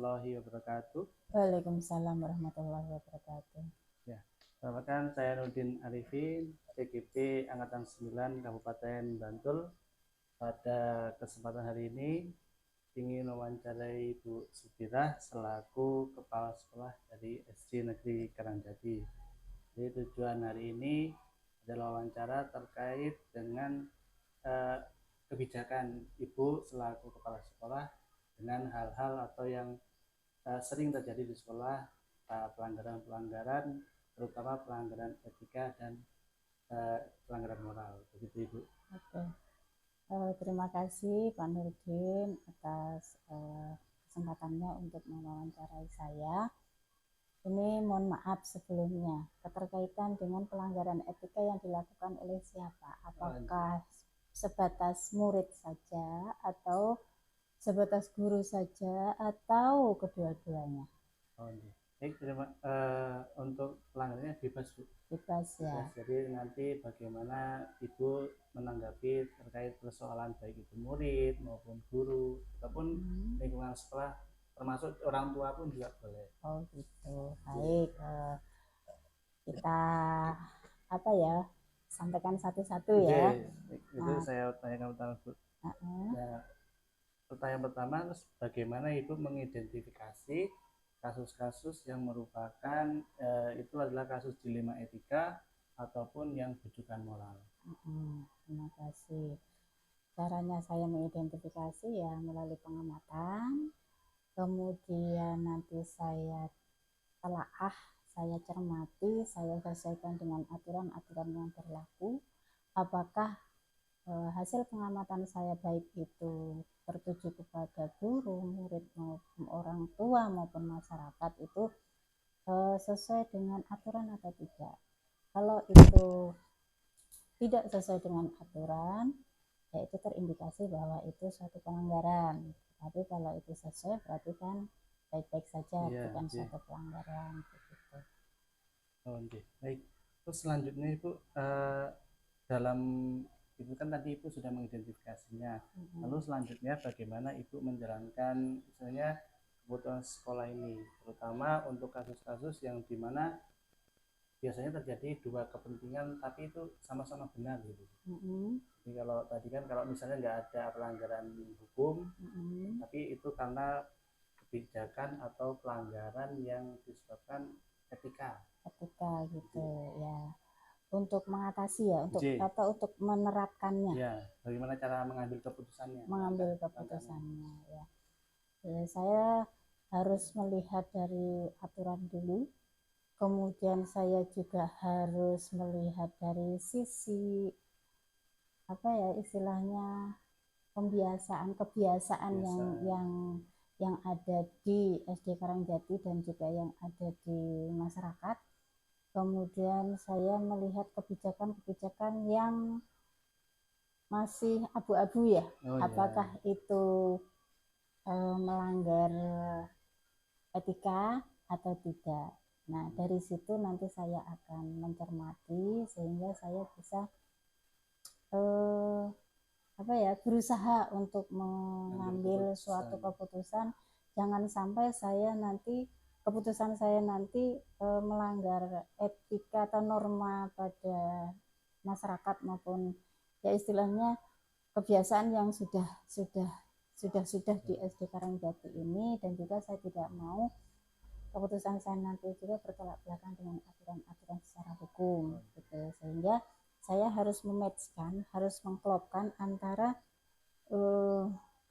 warahmatullahi wabarakatuh. Waalaikumsalam warahmatullahi wabarakatuh. Ya, perkenalkan saya Nurdin Arifin, CGP Angkatan 9 Kabupaten Bantul. Pada kesempatan hari ini ingin mewawancarai Ibu Subirah selaku Kepala Sekolah dari SD Negeri Karangjati. Jadi tujuan hari ini adalah wawancara terkait dengan kebijakan Ibu selaku Kepala Sekolah dengan hal-hal atau yang sering terjadi di sekolah, pelanggaran-pelanggaran, terutama pelanggaran etika dan pelanggaran moral. Begitu Ibu. Oke. Terima kasih Pak Nurdin atas kesempatannya untuk mewawancarai saya. Ini mohon maaf sebelumnya, keterkaitan dengan pelanggaran etika yang dilakukan oleh siapa? Apakah sebatas murid saja atau sebatas guru saja atau kedua-duanya? Baik, untuk pelanggarannya bebas Bu. Bebas ya. Jadi nanti bagaimana Ibu menanggapi terkait persoalan baik itu murid maupun guru ataupun lingkungan sekolah, termasuk orang tua pun juga boleh. Oh gitu. Baik. Kita sampaikan satu-satu ya. Itu saya tanyakan pertama Bu. Nah, pertanyaan pertama, bagaimana Ibu mengidentifikasi kasus-kasus yang merupakan itu adalah kasus dilema etika ataupun yang bujukan moral? Terima kasih. Caranya saya mengidentifikasi ya melalui pengamatan, kemudian nanti saya telaah, saya cermati, saya sesuaikan dengan aturan-aturan yang berlaku. Apakah hasil pengamatan saya baik itu tertuju kepada guru, murid maupun orang tua maupun masyarakat itu sesuai dengan aturan atau tidak. Kalau itu tidak sesuai dengan aturan, ya itu terindikasi bahwa itu suatu pelanggaran. Tapi kalau itu sesuai berarti kan baik-baik saja, bukan suatu pelanggaran. Begitu. Baik. Terus selanjutnya Ibu, dalam Ibu kan tadi Ibu sudah mengidentifikasinya. Lalu selanjutnya bagaimana Ibu menjalankan misalnya kebutuhan sekolah ini, terutama untuk kasus-kasus yang dimana biasanya terjadi dua kepentingan tapi itu sama-sama benar gitu. Jadi kalau tadi kan kalau misalnya nggak ada pelanggaran hukum, tapi itu karena kebijakan atau pelanggaran yang disebabkan etika gitu ya. Untuk mengatasi ya, untuk menerapkannya. Ya, bagaimana cara mengambil keputusannya? Ya. Saya harus melihat dari aturan dulu, kemudian saya juga harus melihat dari sisi istilahnya kebiasaan yang ada di SD Karangjati dan juga yang ada di masyarakat. Kemudian saya melihat kebijakan-kebijakan yang masih abu-abu ya, apakah itu melanggar etika atau tidak. Nah, dari situ nanti saya akan mencermati sehingga saya bisa berusaha untuk mengambil suatu keputusan. Jangan sampai keputusan saya nanti melanggar etika atau norma pada masyarakat maupun ya istilahnya kebiasaan yang sudah di SD Karangjati ini, dan juga saya tidak mau keputusan saya nanti juga bertolak belakang dengan aturan-aturan secara hukum gitu. Sehingga saya harus harus mengklopkan antara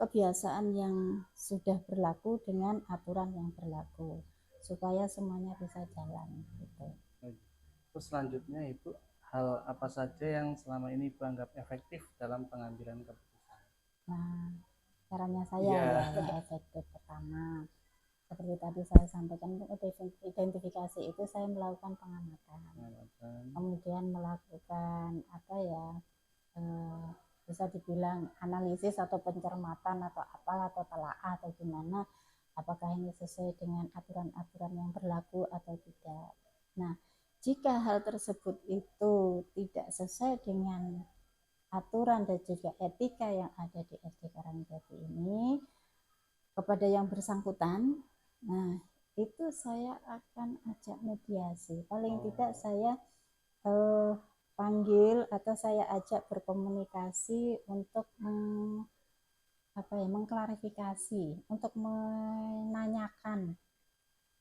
kebiasaan yang sudah berlaku dengan aturan yang berlaku supaya semuanya bisa jalan gitu. Terus selanjutnya Ibu, hal apa saja yang selama ini Ibu anggap efektif dalam pengambilan keputusan? Nah, caranya saya yang efektif pertama seperti tadi saya sampaikan, identifikasi itu saya melakukan pengamatan. Kemudian melakukan bisa dibilang analisis atau pencermatan atau telaah atau gimana, apakah ini sesuai dengan aturan-aturan yang berlaku atau tidak. Nah, jika hal tersebut itu tidak sesuai dengan aturan dan juga etika yang ada di SD Karangjati ini, kepada yang bersangkutan Nah, itu saya akan ajak mediasi. Paling Oh. tidak saya panggil atau saya ajak berkomunikasi untuk mengklarifikasi, untuk menanyakan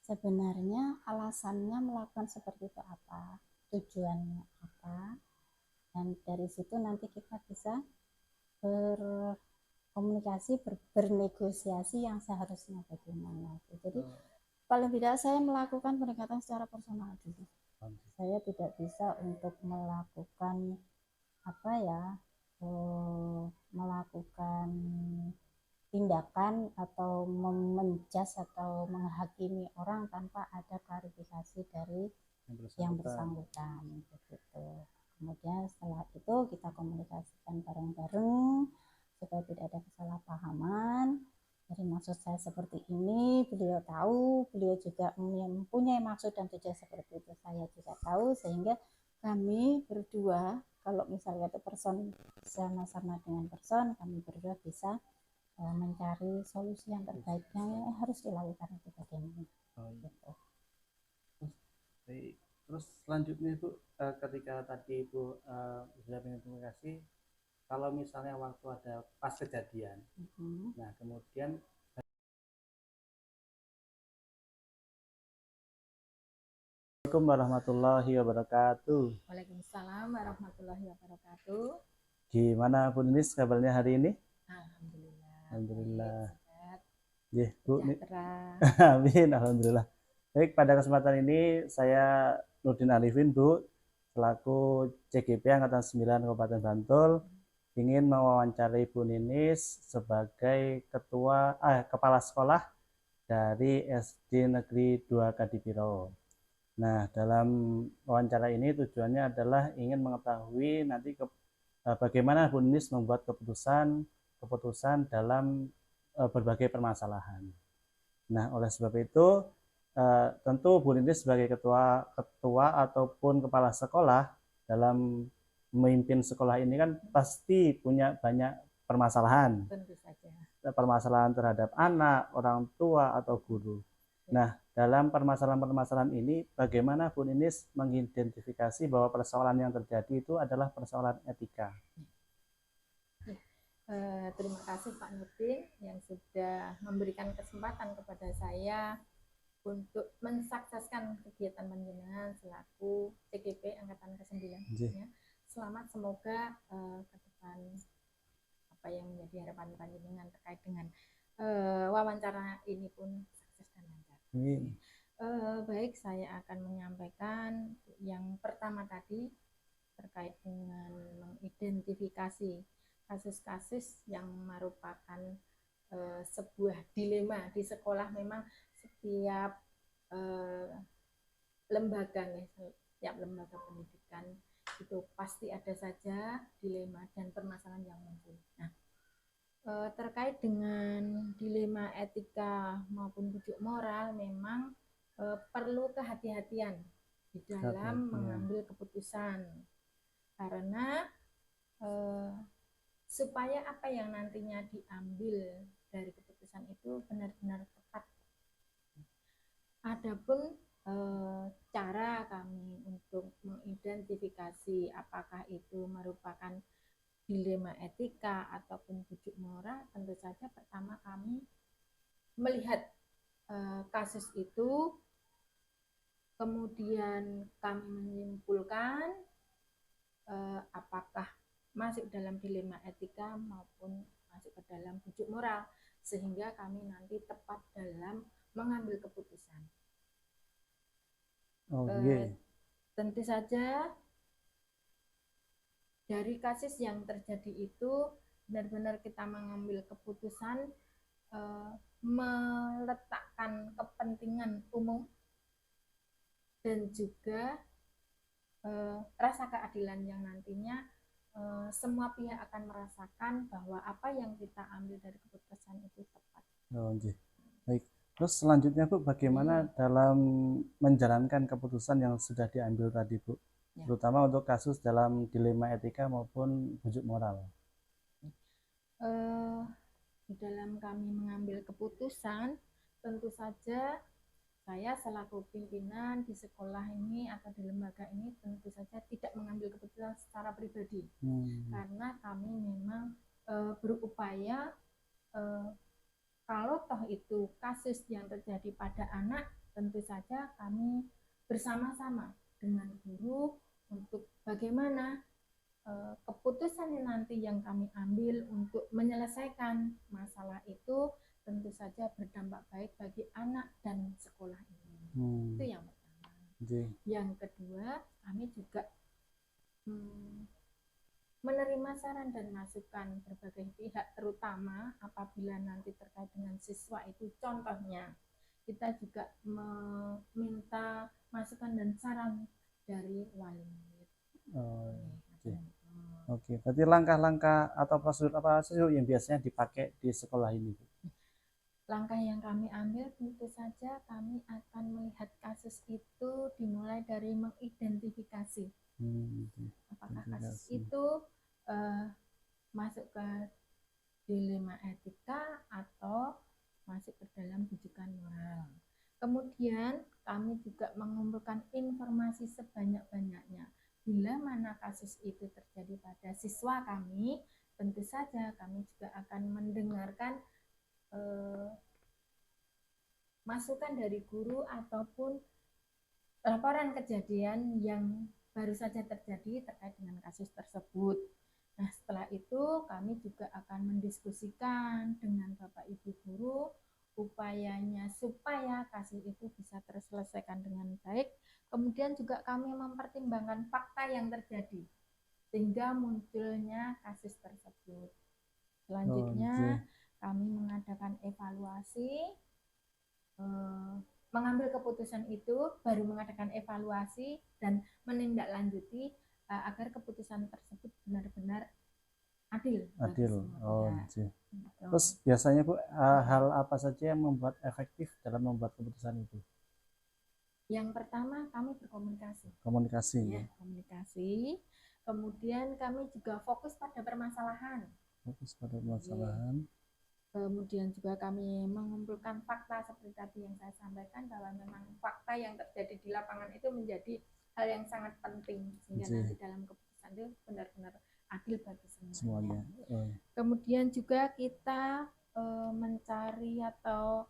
sebenarnya alasannya melakukan seperti itu apa, tujuannya apa, dan dari situ nanti kita bisa berkomunikasi, bernegosiasi yang seharusnya bagaimana. Jadi paling tidak saya melakukan pendekatan secara personal dulu. Saya tidak bisa untuk melakukan melakukan tindakan atau menjas atau menghakimi orang tanpa ada klarifikasi dari yang bersangkutan begitu. Kemudian setelah itu kita komunikasikan bareng-bareng supaya tidak ada kesalahpahaman. Jadi maksud saya seperti ini, beliau tahu, beliau juga mempunyai maksud dan tujuan seperti itu, saya juga tahu, sehingga kami berdua, kalau misalnya itu person sama-sama dengan person, kami berdua bisa mencari solusi yang terbaik yang harus dilakukan itu bagaimana. Gitu. Terus selanjutnya Ibu, ketika tadi Ibu sudah mengidentifikasi, kalau misalnya waktu ada pas kejadian, nah kemudian Assalamualaikum warahmatullahi wabarakatuh. Waalaikumsalam warahmatullahi wabarakatuh. Gimana Bu Ninis kabarnya hari ini? Alhamdulillah. Alhamdulillah. Ya, Bu. Amin, alhamdulillah. Baik, pada kesempatan ini saya Nurdin Arifin, Bu, selaku CGP Angkatan 9 Kabupaten Bantul, ingin mewawancarai Bu Ninis sebagai kepala sekolah dari SD Negeri 2 Kadipiro. Nah, dalam wawancara ini tujuannya adalah ingin mengetahui nanti bagaimana Bu Ninis membuat keputusan dalam berbagai permasalahan. Nah, oleh sebab itu tentu Bu Ninis sebagai ketua ataupun kepala sekolah dalam memimpin sekolah ini kan pasti punya banyak permasalahan. Tentu saja. Permasalahan terhadap anak, orang tua atau guru. Nah, dalam permasalahan-permasalahan ini, bagaimana Bu Ninis mengidentifikasi bahwa persoalan yang terjadi itu adalah persoalan etika? Terima kasih Pak Nurdin yang sudah memberikan kesempatan kepada saya untuk mensukseskan kegiatan panjenengan selaku CGP Angkatan ke-9. Ya. Selamat, semoga ke depan apa yang menjadi harapan panjenengan terkait dengan wawancara ini pun sukses dan lancar. Baik, saya akan menyampaikan yang pertama tadi terkait dengan mengidentifikasi kasus-kasus yang merupakan sebuah dilema di sekolah. Memang setiap lembaga pendidikan itu pasti ada saja dilema dan permasalahan yang muncul. Nah, terkait dengan dilema etika maupun bujuk moral, memang perlu kehati-hatian di dalam mengambil keputusan, karena supaya apa yang nantinya diambil dari keputusan itu benar-benar tepat. Adapun cara kami untuk mengidentifikasi apakah itu merupakan dilema etika ataupun bujuk moral, tentu saja pertama kami melihat kasus itu, kemudian kami menyimpulkan apakah masuk dalam dilema etika maupun masuk ke dalam bujuk moral, sehingga kami nanti tepat dalam mengambil keputusan. Tentu saja dari kasus yang terjadi itu benar-benar kita mengambil keputusan meletakkan kepentingan umum dan juga rasa keadilan yang nantinya semua pihak akan merasakan bahwa apa yang kita ambil dari keputusan itu tepat. Baik. Terus selanjutnya Bu, bagaimana dalam menjalankan keputusan yang sudah diambil tadi Bu, terutama untuk kasus dalam dilema etika maupun bujuk moral? Di dalam kami mengambil keputusan, tentu saja saya selaku pimpinan di sekolah ini atau di lembaga ini tentu saja tidak mengambil keputusan secara pribadi, karena kami memang berupaya kalau toh itu kasus yang terjadi pada anak, tentu saja kami bersama-sama dengan guru untuk bagaimana keputusan nanti yang kami ambil untuk menyelesaikan masalah itu tentu saja berdampak baik bagi anak dan sekolah ini. Itu yang pertama. Yang kedua, kami juga menerima saran dan masukan berbagai pihak, terutama apabila nanti terkait dengan siswa itu, contohnya kita juga meminta masukan dan saran dari wali murid. Oke, berarti langkah-langkah atau prosedur apa saja yang biasanya dipakai di sekolah ini? Langkah yang kami ambil tentu saja kami akan melihat kasus itu dimulai dari mengidentifikasi apakah kasus itu masuk ke dilema etika atau masuk ke dalam rujukan moral. Kemudian kami juga mengumpulkan informasi sebanyak-banyaknya. Bila mana kasus itu terjadi pada siswa kami, tentu saja kami juga akan mendengarkan masukan dari guru ataupun laporan kejadian yang baru saja terjadi terkait dengan kasus tersebut. Nah, setelah itu kami juga akan mendiskusikan dengan Bapak Ibu guru upayanya supaya kasus itu bisa terselesaikan dengan baik. Kemudian juga kami mempertimbangkan fakta yang terjadi sehingga munculnya kasus tersebut. Selanjutnya kami mengadakan evaluasi, mengambil keputusan itu, baru mengadakan evaluasi dan menindaklanjuti agar keputusan tersebut benar-benar adil. Terus biasanya Bu, hal apa saja yang membuat efektif dalam membuat keputusan itu? Yang pertama, kami berkomunikasi. Komunikasi. Kemudian kami juga fokus pada permasalahan. Kemudian juga kami mengumpulkan fakta seperti tadi yang saya sampaikan, bahwa memang fakta yang terjadi di lapangan itu menjadi hal yang sangat penting sehingga nanti dalam keputusan itu benar-benar adil bagi semuanya. Kemudian juga kita mencari atau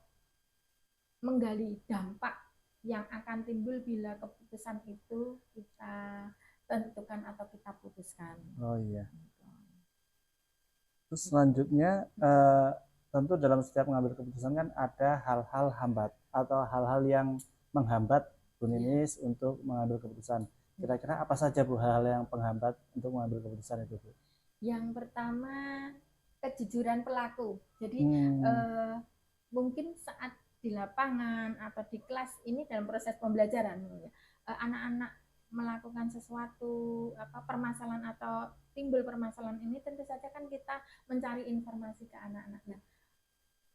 menggali dampak yang akan timbul bila keputusan itu kita tentukan atau kita putuskan. Terus selanjutnya tentu dalam setiap mengambil keputusan kan ada hal-hal hambat atau hal-hal yang menghambat Bu Ninis untuk mengambil keputusan. Kira-kira apa saja Bu hal-hal yang penghambat untuk mengambil keputusan itu Bu? Yang pertama, kejujuran pelaku. Jadi mungkin saat di lapangan atau di kelas ini dalam proses pembelajaran, anak-anak melakukan sesuatu permasalahan atau timbul permasalahan ini, tentu saja kan kita mencari informasi ke anak-anaknya.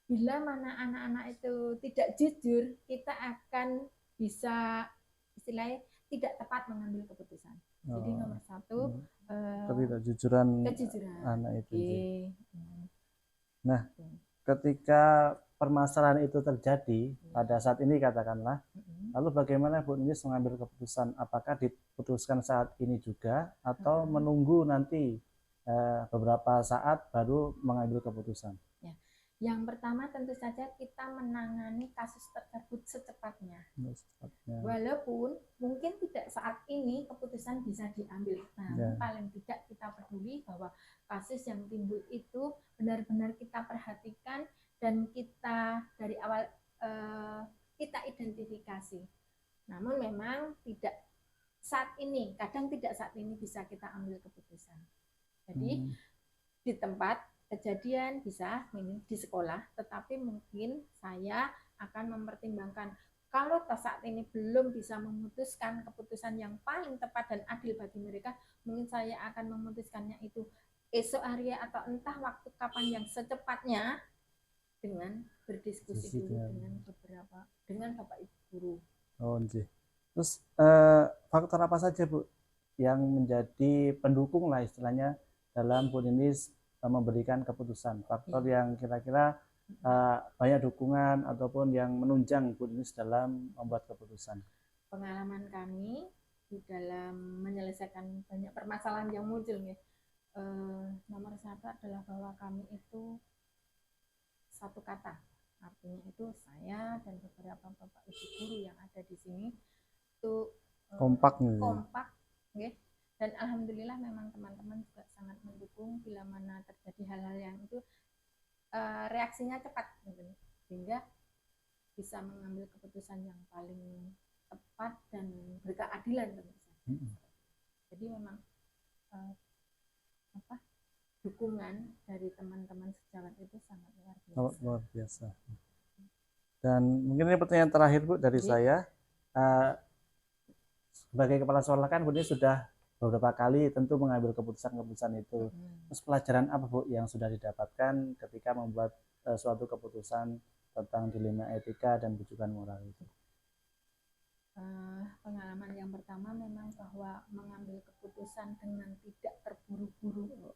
Bila mana anak-anak itu tidak jujur, kita akan bisa istilahnya tidak tepat mengambil keputusan. Jadi nomor satu, kejujuran anak itu. Nah, ketika permasalahan itu terjadi pada saat ini katakanlah, lalu bagaimana Bu Ninis mengambil keputusan? Apakah diputuskan saat ini juga atau menunggu nanti beberapa saat baru mengambil keputusan? Yang pertama tentu saja kita menangani kasus tersebut secepatnya. Walaupun mungkin tidak saat ini keputusan bisa diambil, namun paling tidak kita peduli bahwa kasus yang timbul itu benar-benar kita perhatikan dan kita dari awal kita identifikasi. Namun memang tidak saat ini, kadang tidak saat ini bisa kita ambil keputusan. Jadi di tempat kejadian bisa di sekolah, tetapi mungkin saya akan mempertimbangkan kalau saat ini belum bisa memutuskan keputusan yang paling tepat dan adil bagi mereka, mungkin saya akan memutuskannya itu esok hari atau entah waktu kapan yang secepatnya dengan berdiskusi dulu dengan Bapak Ibu guru. Terus faktor apa saja Bu yang menjadi pendukung lah istilahnya dalam Bu Ninis memberikan keputusan, faktor yang kira-kira banyak dukungan ataupun yang menunjang Bu Ninis dalam membuat keputusan? Pengalaman kami di dalam menyelesaikan banyak permasalahan yang muncul ya, nomor satu adalah bahwa kami itu satu kata, artinya itu saya dan beberapa bapak ibu guru yang ada di sini itu kompak ya. Dan alhamdulillah memang teman-teman juga sangat mendukung bila mana terjadi hal-hal yang itu reaksinya cepat gitu, sehingga bisa mengambil keputusan yang paling tepat dan berkeadilan tentu saja. Jadi memang dukungan dari teman-teman sejawat itu sangat luar biasa. Dan mungkin ini pertanyaan terakhir Bu dari saya. Sebagai kepala sekolah kan Bu Ninis sudah beberapa kali tentu mengambil keputusan-keputusan itu. Terus pelajaran apa Bu yang sudah didapatkan ketika membuat suatu keputusan tentang dilema etika dan rujukan moral itu? Pengalaman yang pertama memang bahwa mengambil keputusan dengan tidak terburu-buru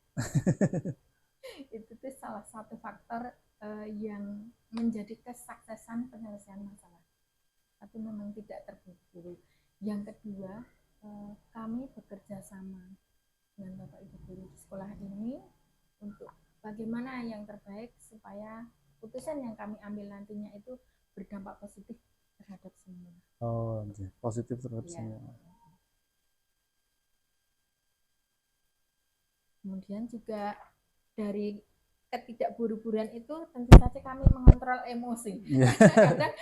itu tuh salah satu faktor yang menjadi kesuksesan penyelesaian masalah. Tapi memang tidak terburu-buru. Yang kedua, kami bekerja sama dengan Bapak Ibu guru di sekolah ini untuk bagaimana yang terbaik supaya putusan yang kami ambil nantinya itu berdampak positif terhadap semua. Oh, positif terhadap semua. Kemudian juga dari ketidakburu-buruan itu tentu saja kami mengontrol emosi. Kadang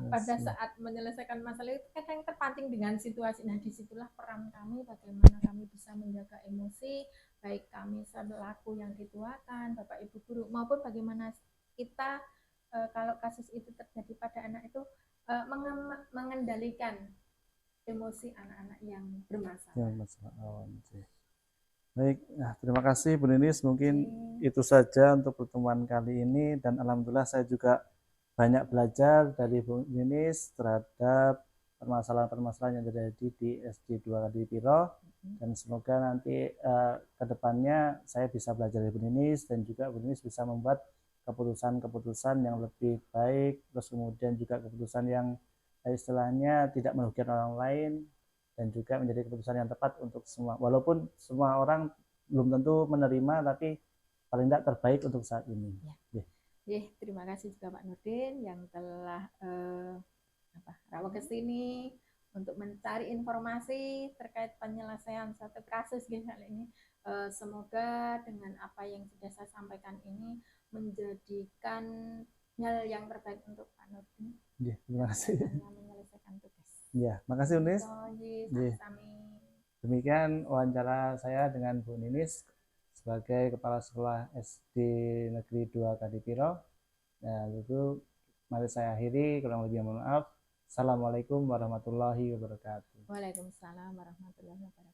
pada saat menyelesaikan masalah itu kadang terpancing dengan situasi. Nah, disitulah peran kami, bagaimana kami bisa menjaga emosi, baik kami selaku yang dituakan, Bapak Ibu guru, maupun bagaimana kita kalau kasus itu terjadi pada anak itu mengendalikan emosi anak-anak yang bermasalah. Baik, nah, terima kasih Bu Ninis. Mungkin itu saja untuk pertemuan kali ini, dan alhamdulillah saya juga banyak belajar dari Bu Ninis terhadap permasalahan-permasalahan yang terjadi di SD 2 Kadipiro, dan semoga nanti ke depannya saya bisa belajar dari Bu Ninis, dan juga Bu Ninis bisa membuat keputusan-keputusan yang lebih baik, terus kemudian juga keputusan yang istilahnya tidak merugikan orang lain, dan juga menjadi keputusan yang tepat untuk semua, walaupun semua orang belum tentu menerima, tapi paling tidak terbaik untuk saat ini. Terima kasih juga Pak Nurdin yang telah rawat ke sini untuk mencari informasi terkait penyelesaian satu kasus kali ini. Semoga dengan apa yang sudah saya sampaikan ini menjadikan hal yang terbaik untuk Pak Nurdin. Terima kasih. Menyelesaikan tugas. Makasih Bu Ninis. Demikian wawancara saya dengan Bu Ninis sebagai Kepala Sekolah SD Negeri 2 Kadipiro. Nah, itu mari saya akhiri, kurang lebih mohon maaf. Assalamualaikum warahmatullahi wabarakatuh. Waalaikumsalam warahmatullahi wabarakatuh.